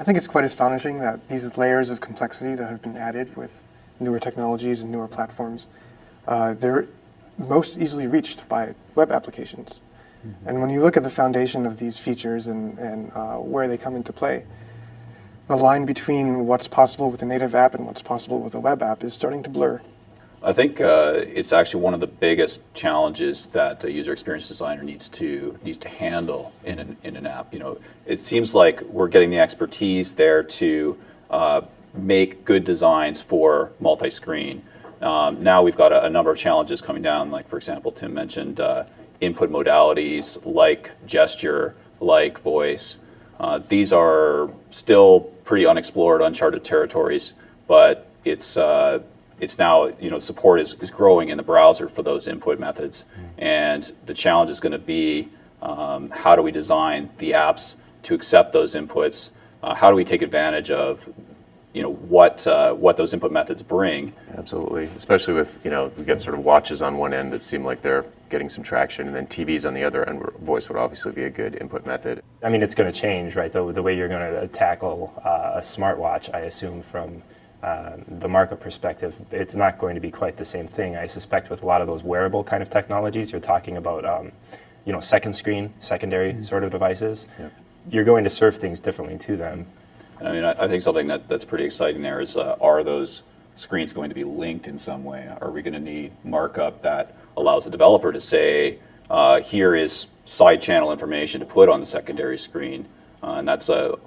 I think it's quite astonishing that these layers of complexity that have been added with newer technologies and newer platforms, they're most easily reached by web applications. Mm-hmm. And when you look at the foundation of these features and where they come into play, the line between what's possible with a native app and what's possible with a web app is starting to blur. I think it's actually one of the biggest challenges that a user experience designer needs to handle in an app. You know, it seems like we're getting the expertise there to make good designs for multi-screen. Now we've got a number of challenges coming down. Like, for example, Tim mentioned input modalities like gesture, like voice. These are still pretty unexplored, uncharted territories, but it's now, you know, support is growing in the browser for those input methods. And the challenge is going to be how do we design the apps to accept those inputs? How do we take advantage of, you know, what those input methods bring? Absolutely, especially with, you know, we get sort of watches on one end that seem like they're getting some traction, and then TVs on the other end, where voice would obviously be a good input method. I mean, it's going to change, right? The way you're going to tackle a smartwatch, I assume, from the market perspective, it's not going to be quite the same thing. I suspect with a lot of those wearable kind of technologies, you're talking about, you know, second screen, secondary sort of devices. Yep. You're going to serve things differently to them. I mean, I think something that's pretty exciting there is, are those screens going to be linked in some way? Are we going to need markup that allows the developer to say, here is side channel information to put on the secondary screen? And that's a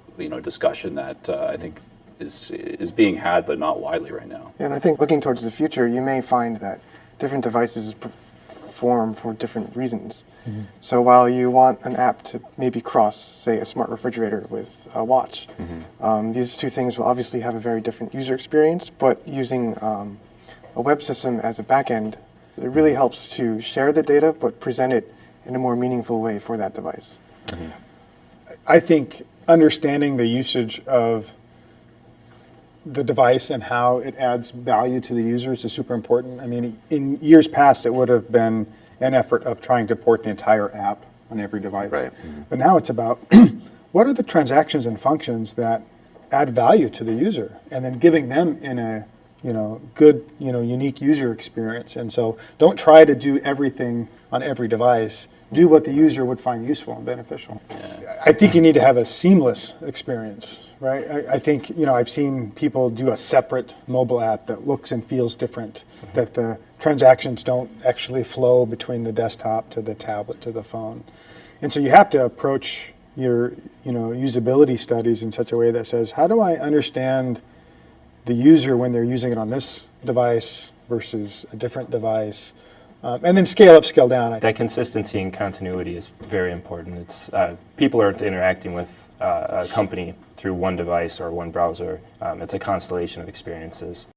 discussion that I think is being had, but not widely right now. Yeah, and I think looking towards the future, you may find that different devices perform for different reasons. Mm-hmm. So while you want an app to maybe cross, say, a smart refrigerator with a watch, mm-hmm. These two things will obviously have a very different user experience, but using a web system as a backend, it really helps to share the data, but present it in a more meaningful way for that device. Mm-hmm. I think understanding the usage of the device and how it adds value to the users is super important. I mean, in years past, it would have been an effort of trying to port the entire app on every device. Right. Mm-hmm. But now it's about what are the transactions and functions that add value to the user, and then giving them in a good, unique user experience. And so don't try to do everything on every device. Do what the user would find useful and beneficial. Yeah. I think you need to have a seamless experience, right? I think, I've seen people do a separate mobile app that looks and feels different, mm-hmm. that the transactions don't actually flow between the desktop to the tablet to the phone. And so you have to approach your, usability studies in such a way that says, how do I understand the user when they're using it on this device versus a different device, and then scale up, scale down. That consistency and continuity is very important. It's people aren't interacting with a company through one device or one browser. It's a constellation of experiences.